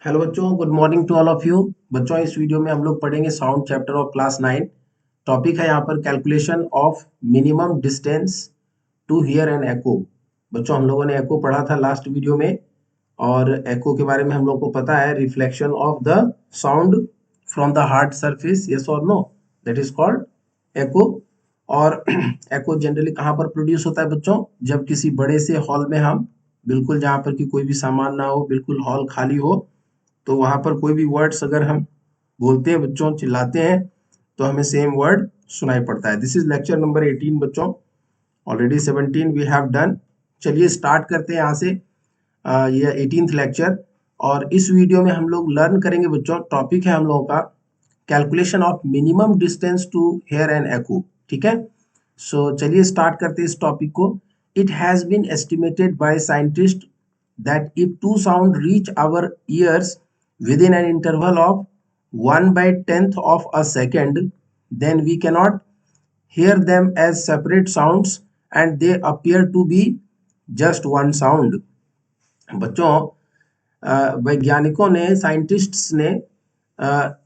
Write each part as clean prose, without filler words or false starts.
Hello बच्चों, good morning to all of you. बच्चों, इस वीडियो में हम लोग पढ़ेंगे sound chapter of class 9। Topic है यहाँ पर calculation of minimum distance to hear an echo. बच्चों, हम लोगों ने एको पढ़ा था लास्ट वीडियो में, और एको के बारे में हम लोग को पता है, reflection of the sound from the hard surface, yes और नो, दैट इज कॉल्ड एको। और एको जनरली कहाँ पर प्रोड्यूस होता है बच्चों? जब किसी बड़े से हॉल में हम बिल्कुल, जहाँ पर कि कोई भी सामान ना हो, बिल्कुल हॉल खाली हो, तो वहां पर कोई भी वर्ड्स अगर हम बोलते हैं बच्चों, चिल्लाते हैं, तो हमें सेम वर्ड सुनाई पड़ता है। दिस इज लेक्चर नंबर 18 बच्चों। Already 17 we have done. चलिए स्टार्ट करते हैं यहाँ से ये 18th लेक्चर। और इस वीडियो में हम लोग लर्न करेंगे बच्चों, टॉपिक है हम लोगों का calculation of minimum distance to hear and echo. ठीक है, सो चलिए स्टार्ट करते हैं इस टॉपिक को। It has been estimated by scientist that if two sound reach our ears within an interval of 1 by 10th of a second, then we cannot hear them as separate sounds and they appear to be just one sound. बच्चों, वैज्ञानिकों ने, scientists ने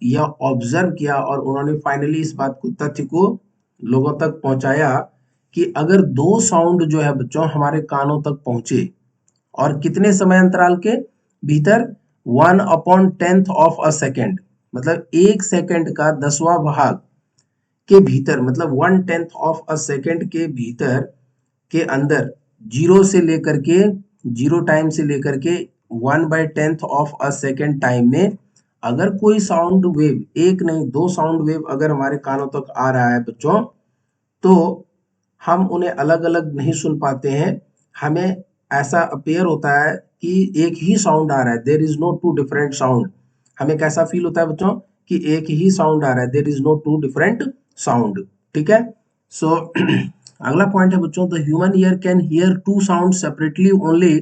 यह observe किया और उन्होंने finally इस बात को, तथ्य को लोगों तक पहुंचाया कि अगर दो साउंड जो है बच्चों हमारे कानों तक पहुंचे, और कितने समय अंतराल के भीतर, 1/10th ऑफ अ सेकेंड, मतलब 1 सेकंड का 10वां भाग के भीतर, मतलब 1/10th ऑफ अ सेकेंड के भीतर के अंदर, जीरो से लेकर के, जीरो टाइम से लेकर के 1/10th of a second time में अगर कोई साउंड वेव, एक नहीं दो साउंड वेव अगर हमारे कानों तक आ रहा है बच्चों, तो हम उन्हें अलग अलग नहीं सुन पाते हैं। हमें ऐसा अपेयर होता है कि एक ही साउंड आ रहा है, there is no two different sound. हमें कैसा फील होता है बच्चों कि एक ही साउंड आ रहा है, there is no two different sound. ठीक है, सो अगला पॉइंट है बच्चों, the human ear can hear two sound separately only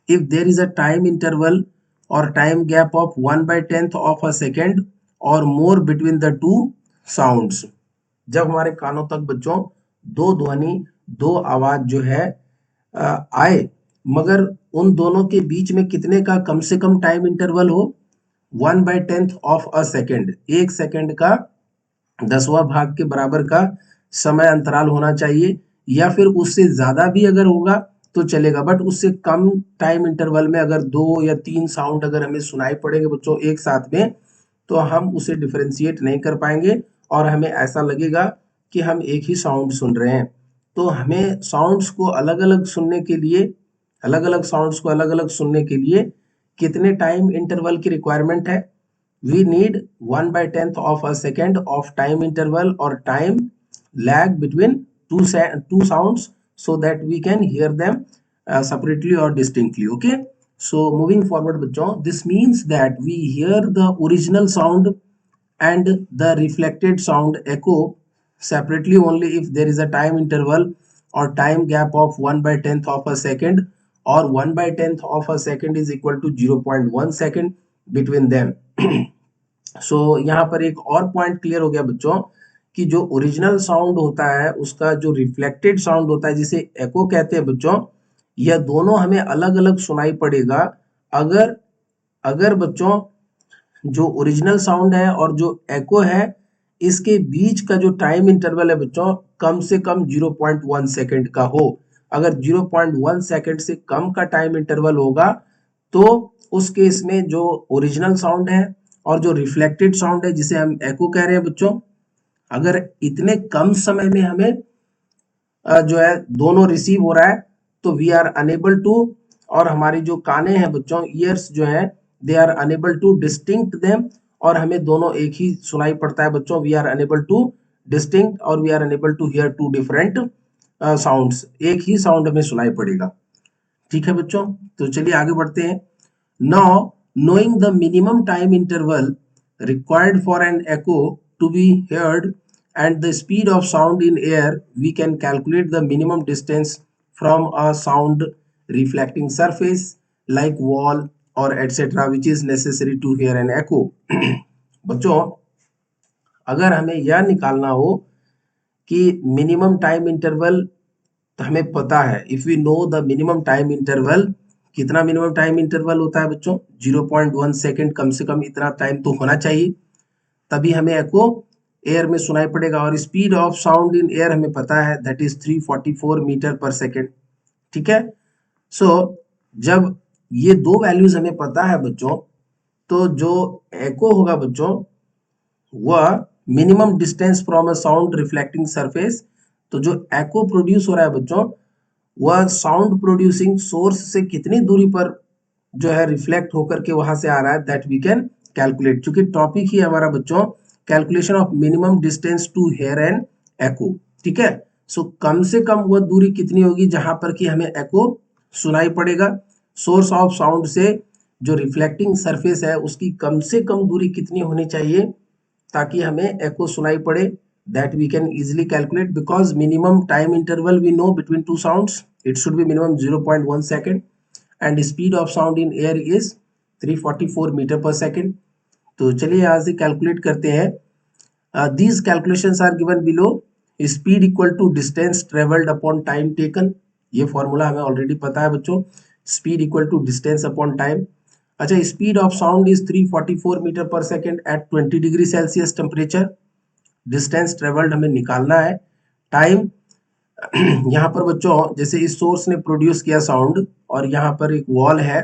if there is a time interval और time gap of 1/10th of a second और more between the two sounds. जब हमारे कानों तक बच्चों दो ध्वनि, दो आवाज जो है आए, मगर उन दोनों के बीच में कितने का कम से कम टाइम इंटरवल हो, 1/10th of a second, 1 second का 10वां भाग के बराबर का समय अंतराल होना चाहिए, या फिर उससे ज्यादा भी अगर होगा तो चलेगा, बट उससे कम टाइम इंटरवल में अगर 2 या 3 साउंड अगर हमें सुनाई पड़ेंगे बच्चों एक साथ में, तो हम उसे डिफरेंशिएट नहीं कर पाएंगे और हमें ऐसा लगेगा कि हम एक ही साउंड सुन रहे हैं। तो हमें साउंड्स को अलग अलग सुनने के लिए, अलग अलग साउंड्स को अलग अलग सुनने के लिए कितने टाइम इंटरवल की रिक्वायरमेंट है? We need 1/10th of a second of time interval or time lag between two sounds, so that we can hear them separately or distinctly. Okay, so moving forward बच्चों, this means that we hear the original sound and the reflected sound echo separately only if there is a time interval or time gap of 1/10th of a second, or 1/10th of a second is equal to 0.1 second between them. सो यहाँ पर एक और point clear हो गया बच्चों कि जो original sound होता है उसका जो रिफ्लेक्टेड साउंड होता है, जिसे एको कहते हैं बच्चों, यह दोनों हमें अलग अलग सुनाई पड़ेगा अगर अगर बच्चों जो ओरिजिनल साउंड है और जो एको है, इसके बीच का जो टाइम इंटरवल है बच्चों कम से कम 0.1 सेकेंड का हो। अगर 0.1 सेकेंड से कम का टाइम इंटरवल होगा, तो उस केस में जो ओरिजिनल साउंड है और जो रिफ्लेक्टेड साउंड है, जिसे हम एको कह रहे हैं बच्चों, अगर इतने कम समय में हमें जो है दोनों रिसीव हो रहा है, तो वी आर अनेबल टू, और हमारी जो काने हैं बच्चों, ईयर्स जो है, they are unable to distinct them, और हमें दोनों एक ही सुनाई पड़ता है बच्चों। We are unable to distinct और we are unable to hear two different sounds, एक ही साउंड हमें सुनाई पड़ेगा। ठीक है बच्चों, तो चलिए आगे बढ़ते हैं। Now, knowing the minimum time interval required for an echo to be heard and the speed of sound in air, we can calculate the minimum distance from a sound reflecting surface like wall or etc. which is necessary to hear an echo. बच्चों, अगर हमें यह निकालना हो कि minimum time interval, तो हमें पता है, if we know the minimum time interval कितना मिनिमम टाइम इंटरवल होता है बच्चों? 0.1 सेकेंड, कम से कम इतना टाइम तो होना चाहिए, तभी हमें एको एयर में सुनाई पड़ेगा। और speed of sound in air हमें पता है, that is 344 metre per second. ठीक है, सो जब ये दो वैल्यूज हमें पता है बच्चों, तो जो एको होगा बच्चों वह minimum distance from a sound reflecting surface. तो जो एको प्रोड्यूस हो रहा है बच्चों, वह साउंड प्रोड्यूसिंग सोर्स से कितनी दूरी पर जो है रिफ्लेक्ट होकर के वहां से आ रहा है, दैट वी कैन कैलकुलेट। क्योंकि टॉपिक ही हमारा बच्चों calculation of minimum distance to hear and echo. ठीक है, सो कम से कम वह दूरी कितनी होगी जहां पर कि हमें एको सुनाई पड़ेगा। सोर्स ऑफ साउंड से जो रिफ्लेक्टिंग सरफेस है उसकी कम से कम दूरी कितनी होनी चाहिए ताकि हमें एको सुनाई पड़े, that we can easily calculate because minimum time interval we know between two sounds, it should be minimum 0.1 second and speed of sound in air is 344 metre per second. तो चलिए यहाँ से कैलकुलेट करते हैं। these calculations are given below। speed equal to distance traveled upon time taken, ये formula हमें already पता है बच्चों, speed equal to distance upon time। अच्छा, speed of sound is 344 metre per second at 20 degree Celsius temperature. Distance travelled हमें निकालना है। Time यहाँ पर बच्चों जैसे इस सोर्स ने प्रोड्यूस किया साउंड और यहाँ पर एक वॉल है,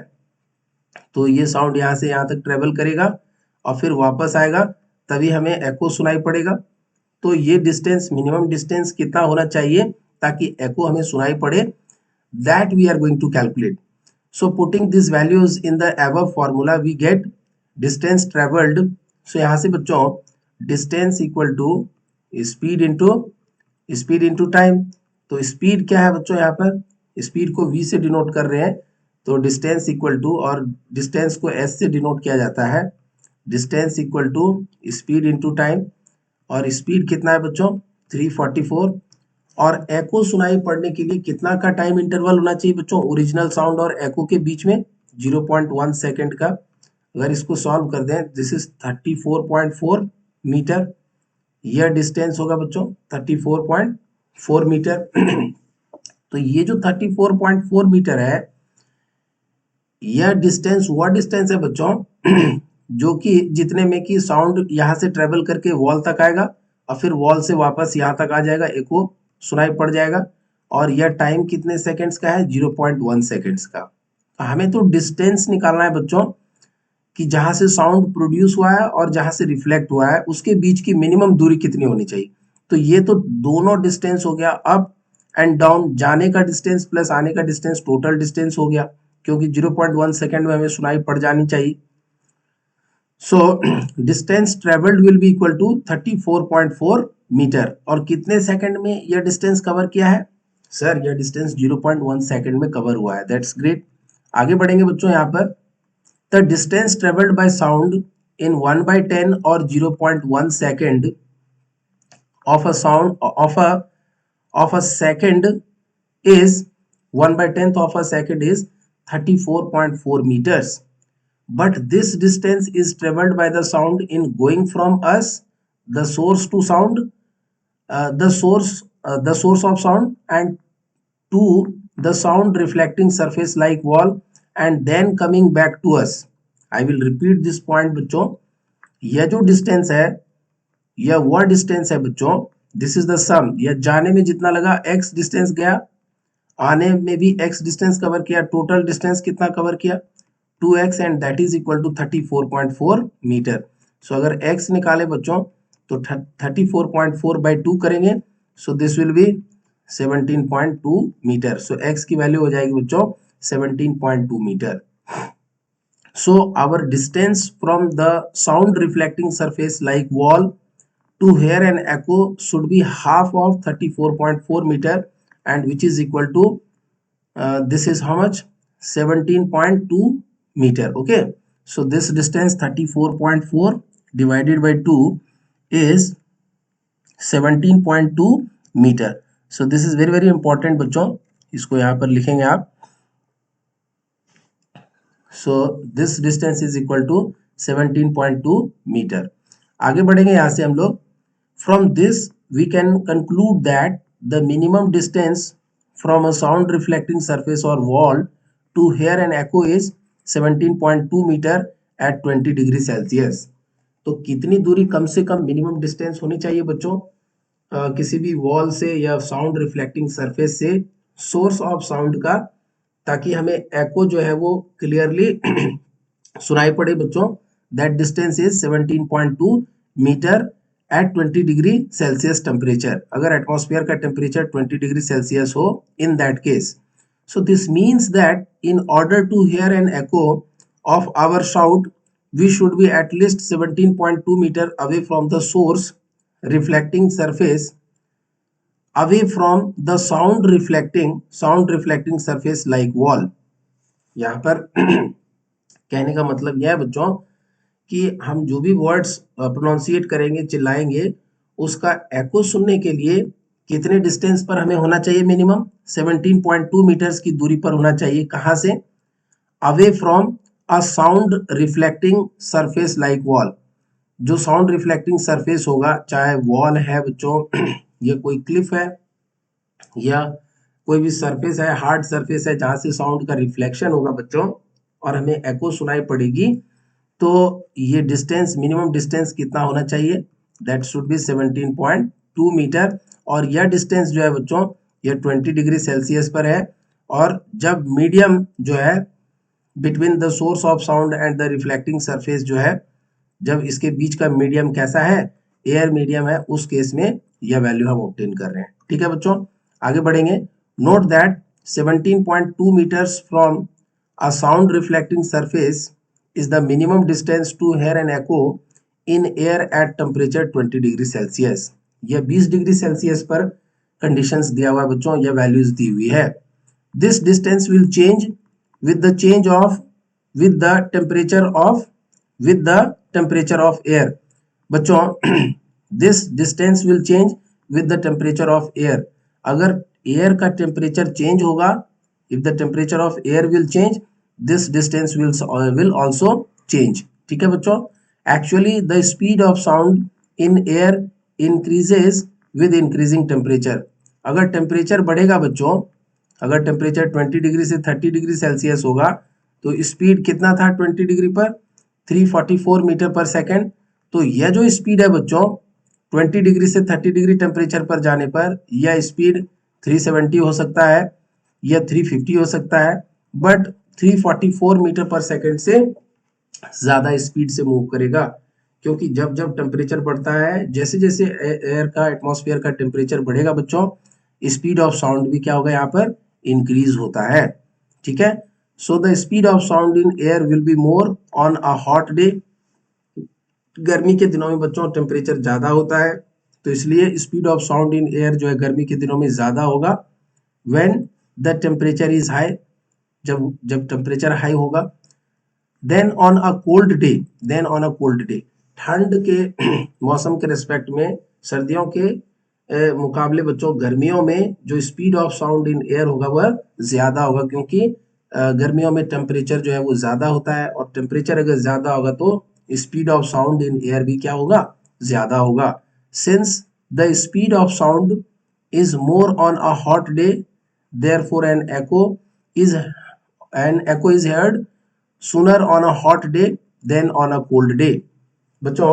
तो ये साउंड यहाँ से यहाँ तक ट्रेवल करेगा और फिर वापस आएगा, तभी हमें एको सुनाई पड़ेगा। तो ये डिस्टेंस, मिनिमम डिस्टेंस कितना होना चाहिए ताकि एको हमें सुनाई पड़े, that we are going to calculate. So putting this values in the above formula we get distance travelled. So यहाँ से बच्चों distance equal to speed into time. तो स्पीड क्या है बच्चों, यहाँ पर स्पीड को v से डिनोट कर रहे हैं, तो डिस्टेंस इक्वल टू, और डिस्टेंस को s से डिनोट किया जाता है, distance equal to speed into time. और स्पीड कितना है बच्चों 344। और एको सुनाई पड़ने के लिए कितना का टाइम इंटरवल होना चाहिए बच्चों ओरिजिनल साउंड और एको के बीच में? 0.1 सेकेंड का। अगर इसको सॉल्व कर दें, दिस इज 34.4 मीटर, यह डिस्टेंस होगा बच्चों 34.4 मीटर। तो ये जो 34.4 मीटर है, यह डिस्टेंस वह डिस्टेंस है बच्चों जो कि जितने में कि साउंड यहाँ से ट्रेवल करके वॉल तक आएगा और फिर वॉल से वापस यहाँ तक आ जाएगा, एको सुनाई पड़ जाएगा। और यह टाइम कितने सेकंड्स का है? 0.1 सेकंड्स का। तो हमें तो डिस्टेंस निकालना है बच्चों कि जहां से साउंड प्रोड्यूस हुआ है और जहां से रिफ्लेक्ट हुआ है उसके बीच की मिनिमम दूरी कितनी होनी चाहिए। तो ये तो दोनों डिस्टेंस हो गया, अप एंड डाउन, जाने का डिस्टेंस प्लस आने का डिस्टेंस, टोटल डिस्टेंस हो गया, क्योंकि 0.1 सेकेंड में हमें सुनाई पड़ जानी चाहिए। So distance travelled will be equal to 34.4 metre. और कितने सेकंड में यह डिस्टेंस कवर किया है? सर यह डिस्टेंस 0.1 सेकंड में कवर हुआ है, दैट्स ग्रेट। आगे बढ़ेंगे बच्चों, यहाँ पर the distance traveled by sound in 1/10 or 0.1 second of a sound of a second is 1/10th of a second is 34.4 meters. But this distance is traveled by the sound in going from us, the source to sound, the source of sound, and to the sound reflecting surface like wall, and then coming back to us. I will repeat this point बच्चों, यह जो distance है यह वह distance है बच्चों, this is the सम। यह जाने में जितना लगा x डिस्टेंस गया, आने में भी x डिस्टेंस कवर किया, टोटल डिस्टेंस कितना कवर किया 2x, and that is equal to 34.4 metre. So अगर x निकाले बच्चों तो 34.4 बाई 2 करेंगे, so this will be 17.2 metre. So x की वैल्यू हो जाएगी बच्चों 17.2 metre. So our distance from the sound reflecting surface like wall to hear an echo should be half of 34.4 meter, and which is equal to this is how much 17.2 meter. Okay, so this distance 34.4 divided by 2 is 17.2 meter. So this is very very important बच्चों, इसको यहाँ पर लिखेंगे आप। So this distance is equal to 17.2 meter. आगे बढ़ेंगे यहाँ से हम लोग। From this we can conclude that the minimum distance from a sound reflecting surface or wall to hear an echo is 17.2 metre at 20 degree Celsius. तो कितनी दूरी कम से कम मिनिमम डिस्टेंस होनी चाहिए बच्चों किसी भी वॉल से या साउंड रिफ्लेक्टिंग सरफेस से सोर्स ऑफ साउंड का, ताकि हमें एको जो है वो क्लियरली सुनाई पड़े बच्चों। That distance is 17.2 metre at 20 degree Celsius temperature. अगर एटमॉस्फेयर का टेम्परेचर 20 डिग्री सेल्सियस हो in that case, so this means that in order to hear an echo of our shout we should be at least 17.2 meter away from the source reflecting surface, away from the sound reflecting surface like wall। यहाँ पर कहने का मतलब यह है बच्चों कि हम जो भी वर्ड्स प्रोनाउंसिएट करेंगे, चिल्लाएंगे, उसका एको सुनने के लिए कितने डिस्टेंस पर हमें होना चाहिए? मिनिमम 17.2 मीटर्स की दूरी पर होना चाहिए। कहां से? Away from a sound reflecting surface like wall. जो साउंड रिफ्लेक्टिंग सरफेस होगा, चाहे वॉल है बच्चों ये कोई क्लिफ है या कोई भी सरफेस है, हार्ड सरफेस है, जहां से साउंड का रिफ्लेक्शन होगा बच्चों और हमें एको सुनाई पड़ेगी, तो ये डिस्टेंस, मिनिमम डिस्टेंस कितना होना चाहिए? That should be 17.2 metre. और यह डिस्टेंस जो है बच्चों ये 20 डिग्री सेल्सियस पर है। और जब मीडियम जो है between the source of sound and the reflecting surface जो है, जब इसके बीच का मीडियम कैसा है? एयर मीडियम है, उस केस में यह वैल्यू हम ऑब्टेन कर रहे हैं। ठीक है बच्चों, आगे बढ़ेंगे। Note that 17.2 metres from a sound reflecting surface is the minimum distance to hear an echo in air at temperature 20 degree Celsius. यह 20 डिग्री सेल्सियस पर कंडीशंस दिया हुआ है बच्चों, यह वैल्यूज दी हुई है। This distance will change with the change of with the temperature of air. बच्चों this distance will change with the temperature of air. अगर एयर का टेम्परेचर चेंज होगा, if the temperature of air will change, this distance will also change। ठीक है बच्चों, actually the speed of sound in air increases with increasing temperature। अगर temperature बढ़ेगा बच्चों, अगर टेम्परेचर 20 डिग्री से 30 डिग्री सेल्सियस होगा, तो स्पीड कितना था 20 डिग्री पर? 344 मीटर पर सेकेंड। तो यह जो स्पीड है बच्चों 20 डिग्री से 30 डिग्री टेम्परेचर पर जाने पर, यह स्पीड 370 हो सकता है या 350 हो सकता है, बट 344 मीटर पर सेकेंड से ज्यादा स्पीड से मूव करेगा। क्योंकि जब जब टेम्परेचर बढ़ता है, जैसे जैसे एयर का, एटमॉस्फेयर का टेम्परेचर बढ़ेगा बच्चों, स्पीड ऑफ साउंड भी क्या होगा? यहाँ पर इंक्रीज होता है। ठीक है, so the speed of sound in air will be more on a hot day. गर्मी के दिनों में बच्चों टेम्परेचर ज्यादा होता है, तो इसलिए speed of sound in air जो है गर्मी के दिनों में ज्यादा होगा। When the temperature is high, जब टेम्परेचर हाई होगा। Then on a cold day, ठंड के मौसम के रिस्पेक्ट में, सर्दियों के मुकाबले बच्चों गर्मियों में जो speed of sound in air होगा वह ज्यादा होगा, क्योंकि गर्मियों में टेम्परेचर जो है वो ज्यादा होता है, और टेम्परेचर अगर ज्यादा होगा तो speed of sound in air भी क्या होगा? ज्यादा होगा। Since the speed of sound is more on a hot day, therefore an echo is heard sooner on a hot day than on a cold day। बच्चों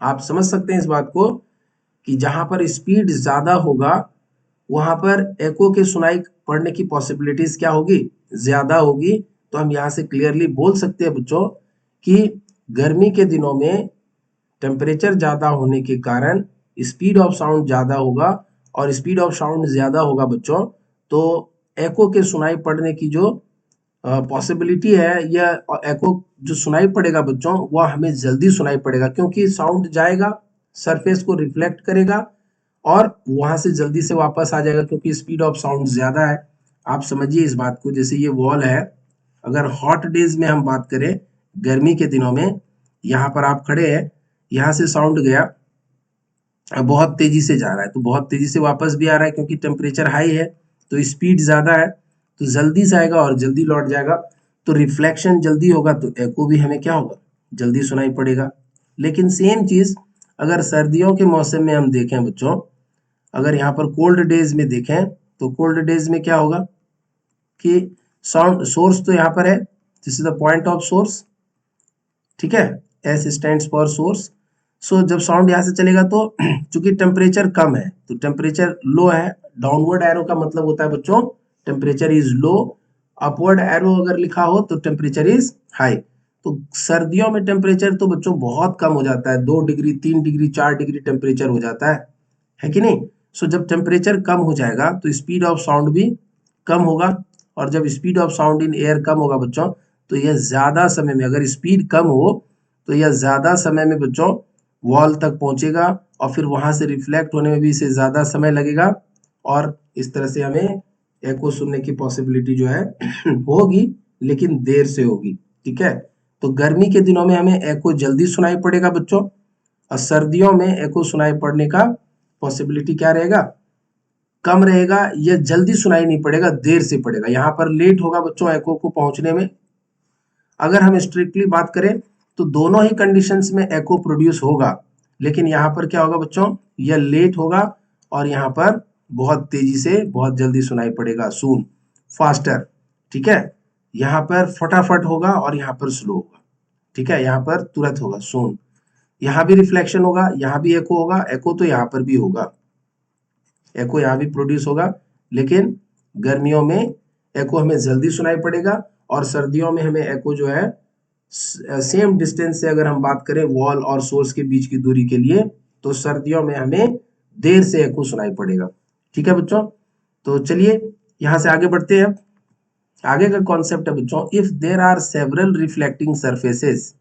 आप समझ सकते हैं इस बात को कि जहां पर स्पीड ज्यादा होगा वहां पर एको के सुनाई पड़ने की पॉसिबिलिटीज क्या होगी? ज्यादा होगी। तो हम यहां से क्लियरली बोल सकते हैं बच्चों कि गर्मी के दिनों में टेम्परेचर ज्यादा होने के कारण स्पीड ऑफ साउंड ज्यादा होगा, और स्पीड ऑफ साउंड ज्यादा होगा बच्चों, तो एको के सुनाई पड़ने की जो पॉसिबिलिटी है, या एको जो सुनाई पड़ेगा बच्चों वह हमें जल्दी सुनाई पड़ेगा, क्योंकि साउंड जाएगा, सरफेस को रिफ्लेक्ट करेगा और वहां से जल्दी से वापस आ जाएगा, क्योंकि स्पीड ऑफ साउंड ज्यादा है। आप समझिए इस बात को। जैसे ये वॉल है, अगर हॉट डेज में हम बात करें, गर्मी के दिनों में, यहाँ पर आप खड़े हैं, यहाँ से साउंड गया, बहुत तेजी से जा रहा है, तो बहुत तेजी से वापस भी आ रहा है, क्योंकि टेम्परेचर हाई है, तो स्पीड ज्यादा है, तो जल्दी से आएगा और जल्दी लौट जाएगा, तो रिफ्लेक्शन जल्दी होगा, तो एको भी हमें क्या होगा? जल्दी सुनाई पड़ेगा। लेकिन सेम चीज अगर सर्दियों के मौसम में हम देखें बच्चों, अगर यहाँ पर कोल्ड डेज में देखें, तो कोल्ड डेज में क्या होगा कि साउंड सोर्स तो यहाँ पर है, this is the point of source, ठीक है, एस स्टैंड्स फॉर सोर्स। सो जब साउंड यहाँ से चलेगा तो चूंकि टेम्परेचर कम है तो टेम्परेचर लो है, डाउनवर्ड एरो का मतलब होता है बच्चों temperature is low, upward arrow अगर लिखा हो तो टेम्परेचर इज हाई। तो सर्दियों में टेम्परेचर तो बच्चों बहुत कम हो जाता है, 2 डिग्री 3 डिग्री 4 डिग्री टेम्परेचर हो जाता है कि नहीं। सो जब टेम्परेचर कम हो जाएगा तो स्पीड ऑफ साउंड भी कम होगा, और जब speed of sound in air कम होगा बच्चों तो यह ज्यादा समय में, अगर स्पीड कम हो तो यह ज्यादा समय में बच्चों वॉल तक पहुंचेगा, और फिर वहां से रिफ्लेक्ट होने में भी इसे ज्यादा समय लगेगा, और इस तरह से हमें एको सुनने की पॉसिबिलिटी जो है होगी, लेकिन देर से होगी, ठीक है। तो गर्मी के दिनों में हमें एको जल्दी सुनाई पड़ेगा बच्चों, और सर्दियों में एको सुनाई पड़ने का पॉसिबिलिटी क्या रहेगा, कम रहेगा, यह जल्दी सुनाई नहीं पड़ेगा, देर से पड़ेगा, यहाँ पर लेट होगा बच्चों एको को पहुंचने में। अगर हम स्ट्रिक्टली बात करें तो दोनों ही कंडीशंस में एको प्रोड्यूस होगा, लेकिन यहाँ पर क्या होगा बच्चों, यह लेट होगा, और यहाँ पर बहुत तेजी से बहुत जल्दी सुनाई पड़ेगा, सून, फास्टर, ठीक है। यहाँ पर फटाफट होगा और यहाँ पर स्लो होगा, ठीक है, यहाँ पर तुरंत होगा सून। यहाँ भी रिफ्लेक्शन होगा, यहाँ भी एको होगा, एको तो यहाँ पर भी होगा, एको यहाँ भी प्रोड्यूस होगा, लेकिन गर्मियों में एको हमें जल्दी सुनाई पड़ेगा, और सर्दियों में हमें एको जो है सेम डिस्टेंस से, अगर हम बात करें वॉल और सोर्स के बीच की दूरी के लिए, तो सर्दियों में हमें देर से एको सुनाई पड़ेगा, ठीक है बच्चों। तो चलिए यहां से आगे बढ़ते हैं। आगे का कॉन्सेप्ट है बच्चों, if there are several reflecting surfaces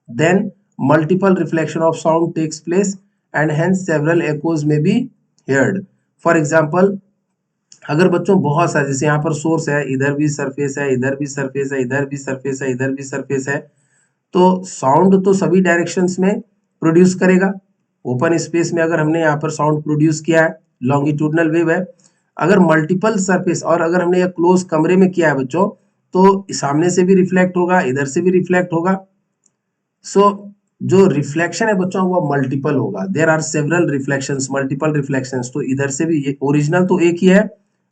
then multiple reflection of sound takes place and hence several echoes may be heard. For example, अगर बच्चों बहुत सारे, जैसे यहाँ पर सोर्स है, इधर भी सरफेस है, इधर भी सरफेस है, इधर भी सरफेस है, इधर भी सरफेस है, तो साउंड तो सभी डायरेक्शंस में प्रोड्यूस करेगा। ओपन स्पेस में अगर हमने यहाँ पर साउंड प्रोड्यूस किया है, लॉन्गिट्यूडनल वेव है, अगर मल्टीपल सरफेस, और अगर हमने यह क्लोज कमरे में किया है बच्चों, तो सामने से भी रिफ्लेक्ट होगा, इधर से भी रिफ्लेक्ट होगा। सो जो रिफ्लेक्शन है बच्चों वो मल्टीपल होगा, there are several reflections, multiple reflections. तो इधर से भी, ये ओरिजिनल तो एक ही है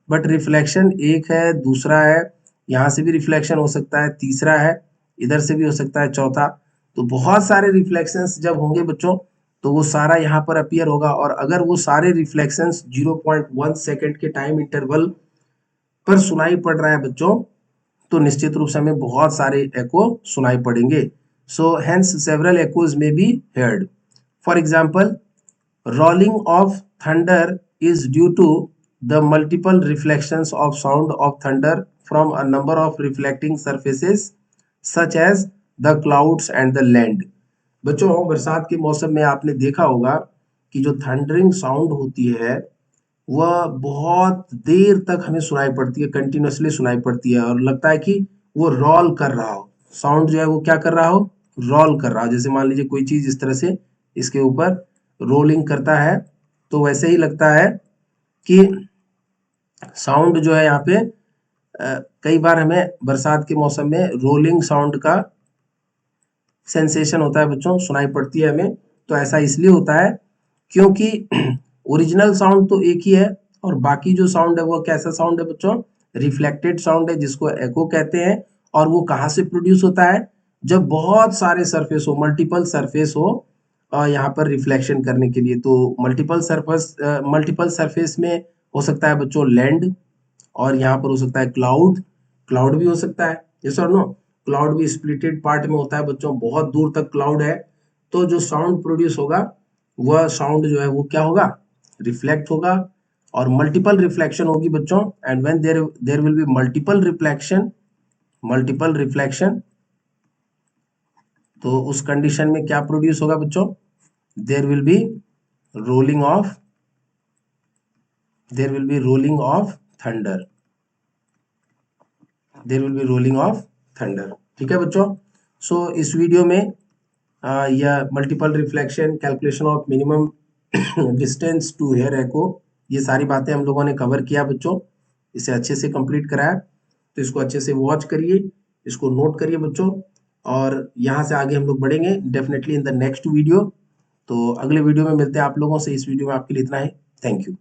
बट रिफ्लेक्शन एक है, दूसरा है, यहाँ से भी रिफ्लेक्शन हो सकता है, तीसरा है, इधर से भी हो सकता है, चौथा। तो बहुत सारे रिफ्लेक्शंस जब होंगे बच्चों तो वो सारा यहाँ पर अपीयर होगा, और अगर वो सारे रिफ्लेक्शंस 0.1 सेकेंड के टाइम इंटरवल पर सुनाई पड़ रहा है बच्चों, तो निश्चित रूप से हमें बहुत सारे एको सुनाई पड़ेंगे। So hence several echoes may be heard. For example, rolling of thunder is due to the multiple reflections of sound of thunder from a number of reflecting surfaces such as the clouds and the land। बच्चों बरसात के मौसम में आपने देखा होगा कि जो थंडरिंग साउंड होती है वह बहुत देर तक हमें सुनाई पड़ती है, कंटिन्यूअसली सुनाई पड़ती है, और लगता है कि वो रोल कर रहा हो, साउंड जो है वो क्या कर रहा हो, रोल कर रहा हो। जैसे मान लीजिए कोई चीज इस तरह से इसके ऊपर रोलिंग करता है, तो वैसे ही लगता है कि साउंड जो है यहाँ पे कई बार हमें बरसात के मौसम में रोलिंग साउंड का सेंसेशन होता है बच्चों, सुनाई पड़ती है हमें। तो ऐसा इसलिए होता है क्योंकि ओरिजिनल साउंड तो एक ही है, और बाकी जो साउंड है वो कैसा साउंड है बच्चों, रिफ्लेक्टेड साउंड है, जिसको एको कहते हैं। और वो कहाँ से प्रोड्यूस होता है, जब बहुत सारे सरफेस हो, मल्टीपल सरफेस हो यहाँ पर रिफ्लेक्शन करने के लिए। तो मल्टीपल सरफेस में हो सकता है बच्चों लैंड, और यहाँ पर हो सकता है क्लाउड, क्लाउड भी हो सकता है, यस और नो। क्लाउड भी स्प्लिटेड पार्ट में होता है बच्चों, बहुत दूर तक क्लाउड है, तो जो साउंड प्रोड्यूस होगा वह साउंड जो है वो क्या होगा, रिफ्लेक्ट होगा, और मल्टीपल रिफ्लेक्शन होगी बच्चों। And when there will be multiple reflection, तो उस कंडीशन में क्या प्रोड्यूस होगा बच्चों, there will be rolling of thunder, there will be rolling of thunder, ठीक है बच्चों। सो इस वीडियो में यह multiple reflection, calculation of minimum distance to hear echo, ये सारी बातें हम लोगों ने कवर किया बच्चों, इसे अच्छे से कंप्लीट कराया। तो इसको अच्छे से वॉच करिए, इसको नोट करिए बच्चों, और यहाँ से आगे हम लोग बढ़ेंगे definitely in the next video. तो अगले वीडियो में मिलते हैं आप लोगों से। इस वीडियो में आपके लिए इतना ही, थैंक यू।